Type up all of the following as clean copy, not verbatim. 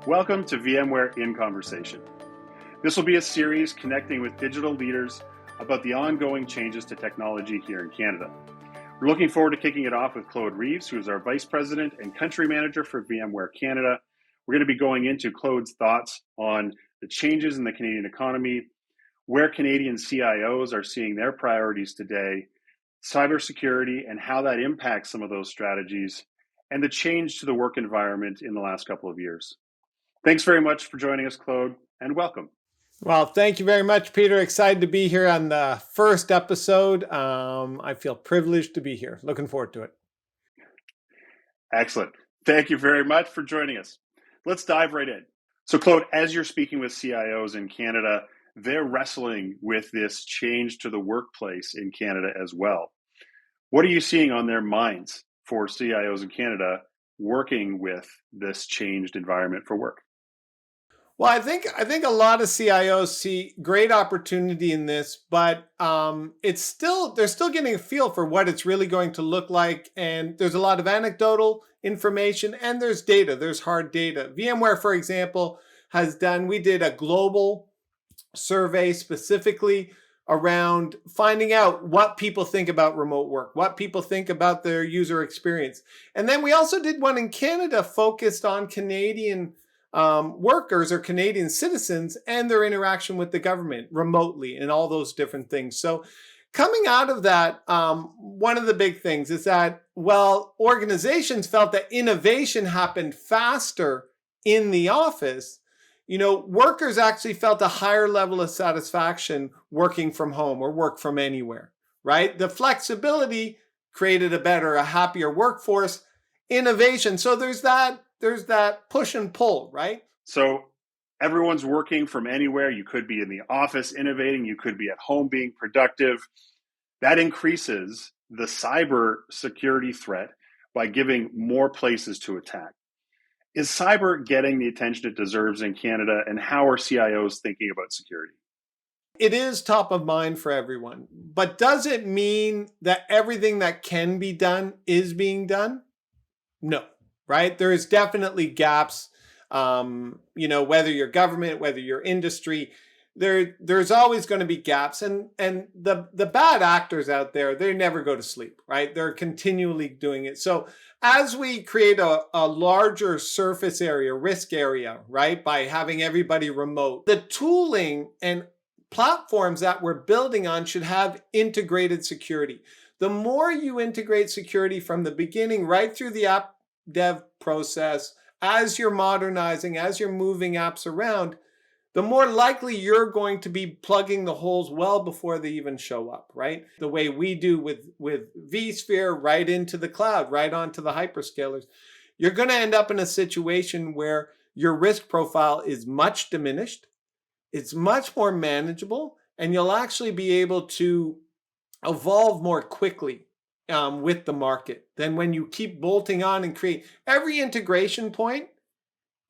Welcome to VMware in Conversation. This will be a series connecting with digital leaders about the ongoing changes to technology here in Canada. We're looking forward to kicking it off with Claude Reeves, who is our Vice President and Country Manager for VMware Canada. We're going to be going into Claude's thoughts on the changes in the Canadian economy, where Canadian CIOs are seeing their priorities today, cybersecurity and how that impacts some of those strategies, and the change to the work environment in the last couple of years. Thanks very much for joining us, Claude, and welcome. Well, thank you very much, Peter. Excited to be here on the first episode. I feel privileged to be here. Looking forward to it. Excellent. Thank you very much for joining us. Let's dive right in. So, Claude, as you're speaking with CIOs in Canada, they're wrestling with this change to the workplace in Canada as well. What are you seeing on their minds for CIOs in Canada working with this changed environment for work? Well, I think a lot of CIOs see great opportunity in this, but they're still getting a feel for what it's really going to look like. And there's a lot of anecdotal information, and there's data. There's hard data. VMware, for example, we did a global survey specifically around finding out what people think about remote work, what people think about their user experience. And then we also did one in Canada focused on Canadian workers or Canadian citizens and their interaction with the government remotely and all those different things. So coming out of that, one of the big things is that, well, organizations felt that innovation happened faster in the office. Workers actually felt a higher level of satisfaction working from home or work from anywhere, right? The flexibility created a happier workforce. Innovation. So there's that push and pull, right? So everyone's working from anywhere. You could be in the office innovating. You could be at home being productive. That increases the cyber security threat by giving more places to attack. Is cyber getting the attention it deserves in Canada, and how are CIOs thinking about security? It is top of mind for everyone, but does it mean that everything that can be done is being done? No, right? There is definitely gaps. Whether you're government, whether you're industry, there's always going to be gaps, and the bad actors out there, they never go to sleep, right? They're continually doing it. So as we create a larger surface area, risk area, right, by having everybody remote, the tooling and platforms that we're building on should have integrated security. The more you integrate security from the beginning right through the app dev process, as you're modernizing, as you're moving apps around, the more likely you're going to be plugging the holes well before they even show up, right? The way we do with vSphere right into the cloud, right onto the hyperscalers, you're going to end up in a situation where your risk profile is much diminished, it's much more manageable, and you'll actually be able to evolve more quickly with the market than when you keep bolting on and create. Every integration point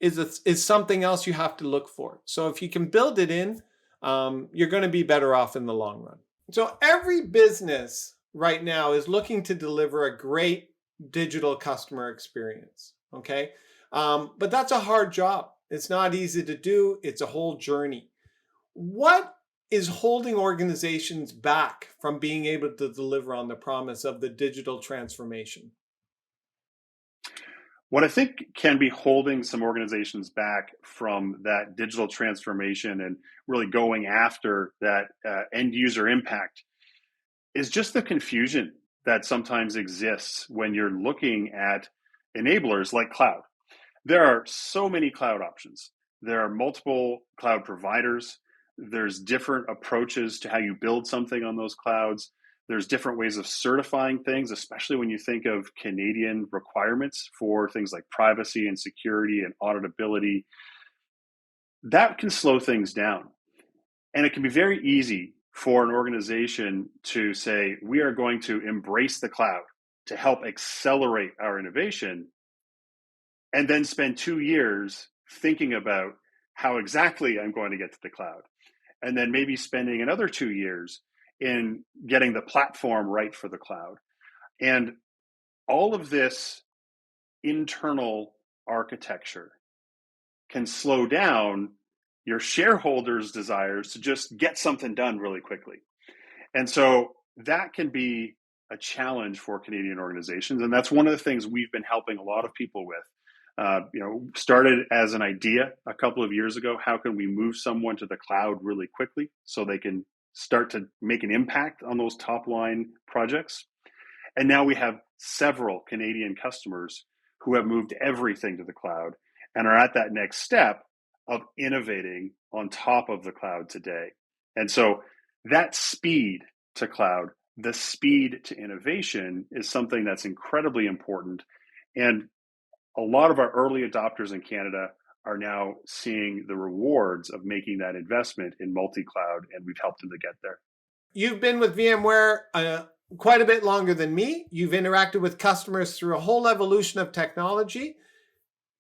is something else you have to look for. So if you can build it in, you're going to be better off in the long run. So every business right now is looking to deliver a great digital customer experience. Okay. But that's a hard job. It's not easy to do. It's a whole journey. What is holding organizations back from being able to deliver on the promise of the digital transformation? What I think can be holding some organizations back from that digital transformation and really going after that end user impact is just the confusion that sometimes exists when you're looking at enablers like cloud. There are so many cloud options. There are multiple cloud providers. There's different approaches to how you build something on those clouds. There's different ways of certifying things, especially when you think of Canadian requirements for things like privacy and security and auditability. That can slow things down. And it can be very easy for an organization to say, we are going to embrace the cloud to help accelerate our innovation, and then spend 2 years thinking about how exactly I'm going to get to the cloud. And then maybe spending another 2 years in getting the platform right for the cloud. And all of this internal architecture can slow down your shareholders' desires to just get something done really quickly. And so that can be a challenge for Canadian organizations. And that's one of the things we've been helping a lot of people with. Started as an idea a couple of years ago. How can we move someone to the cloud really quickly so they can start to make an impact on those top line projects? And now we have several Canadian customers who have moved everything to the cloud and are at that next step of innovating on top of the cloud today. And so that speed to cloud, the speed to innovation is something that's incredibly important. And a lot of our early adopters in Canada are now seeing the rewards of making that investment in multi-cloud, and we've helped them to get there. You've been with VMware quite a bit longer than me. You've interacted with customers through a whole evolution of technology.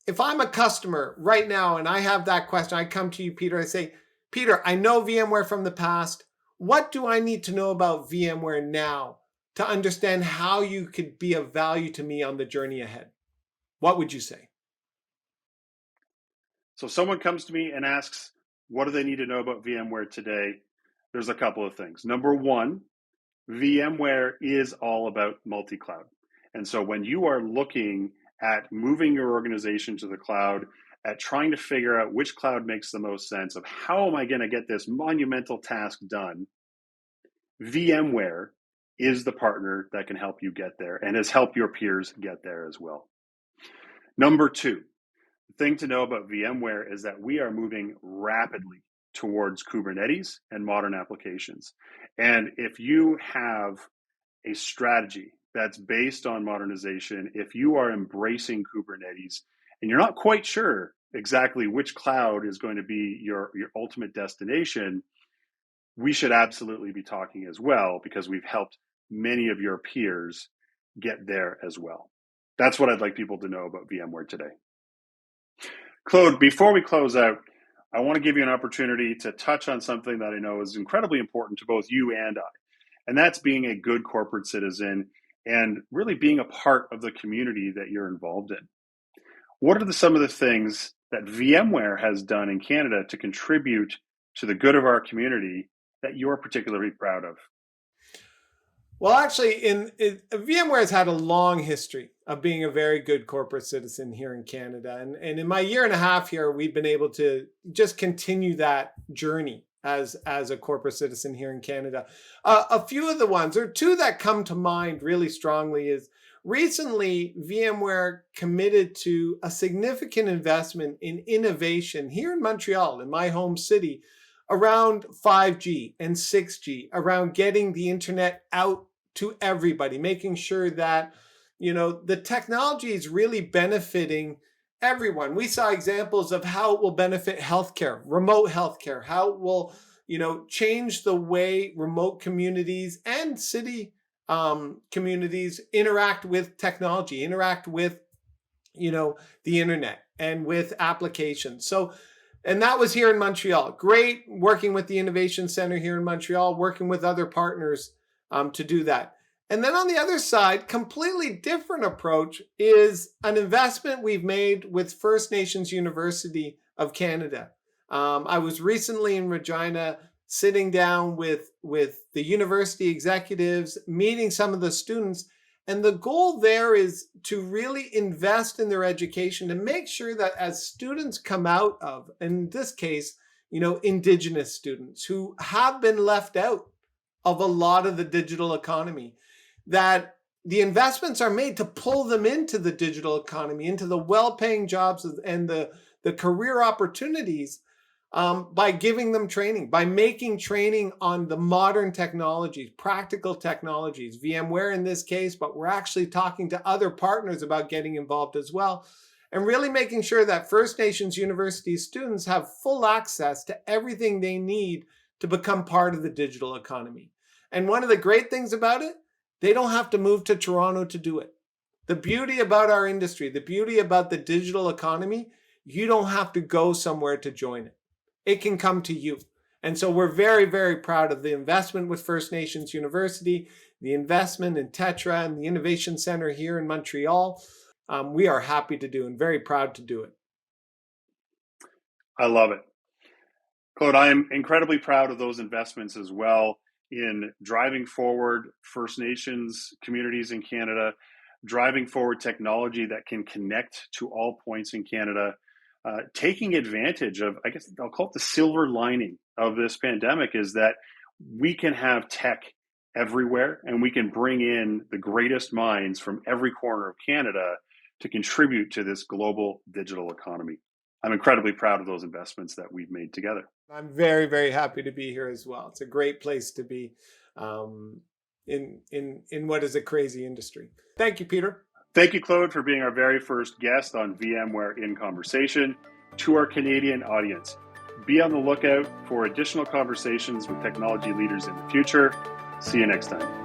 If I'm a customer right now and I have that question, I come to you, Peter, I say, Peter, I know VMware from the past. What do I need to know about VMware now to understand how you could be of value to me on the journey ahead? What would you say? So someone comes to me and asks, what do they need to know about VMware today? There's a couple of things. Number one, VMware is all about multi-cloud. And so when you are looking at moving your organization to the cloud, at trying to figure out which cloud makes the most sense of how am I going to get this monumental task done, VMware is the partner that can help you get there and has helped your peers get there as well. Number two, the thing to know about VMware is that we are moving rapidly towards Kubernetes and modern applications. And if you have a strategy that's based on modernization, if you are embracing Kubernetes and you're not quite sure exactly which cloud is going to be your ultimate destination, we should absolutely be talking as well, because we've helped many of your peers get there as well. That's what I'd like people to know about VMware today. Claude, before we close out, I want to give you an opportunity to touch on something that I know is incredibly important to both you and I, and that's being a good corporate citizen and really being a part of the community that you're involved in. What are some of the things that VMware has done in Canada to contribute to the good of our community that you're particularly proud of? Well, actually, VMware has had a long history of being a very good corporate citizen here in Canada. And in my year and a half here, we've been able to just continue that journey as a corporate citizen here in Canada. A few of the ones, or two that come to mind really strongly, is recently VMware committed to a significant investment in innovation here in Montreal, in my home city, around 5G and 6G, around getting the internet out to everybody, making sure that, the technology is really benefiting everyone. We saw examples of how it will benefit healthcare, remote healthcare, how it will, change the way remote communities and city communities interact with technology, interact with, the internet and with applications. And that was here in Montreal. Great working with the Innovation Center here in Montreal, working with other partners to do that. And then on the other side, completely different approach is an investment we've made with First Nations University of Canada. I was recently in Regina sitting down with the university executives, meeting some of the students. And the goal there is to really invest in their education to make sure that as students come out of, in this case, Indigenous students who have been left out of a lot of the digital economy, that the investments are made to pull them into the digital economy, into the well-paying jobs and the career opportunities by giving them training, by making training on the modern technologies, practical technologies, VMware in this case, but we're actually talking to other partners about getting involved as well, and really making sure that First Nations University students have full access to everything they need to become part of the digital economy. And one of the great things about it, they don't have to move to Toronto to do it. The beauty about our industry, the beauty about the digital economy, you don't have to go somewhere to join it. It can come to you. And so we're very, very proud of the investment with First Nations University, the investment in Tetra and the Innovation Center here in Montreal. We are happy to do and very proud to do it. I love it. Claude, I am incredibly proud of those investments as well in driving forward First Nations communities in Canada, driving forward technology that can connect to all points in Canada, taking advantage of, I guess I'll call it the silver lining of this pandemic, is that we can have tech everywhere and we can bring in the greatest minds from every corner of Canada to contribute to this global digital economy. I'm incredibly proud of those investments that we've made together. I'm very, very happy to be here as well. It's a great place to be in what is a crazy industry. Thank you, Peter. Thank you, Claude, for being our very first guest on VMware in Conversation. To our Canadian audience, be on the lookout for additional conversations with technology leaders in the future. See you next time.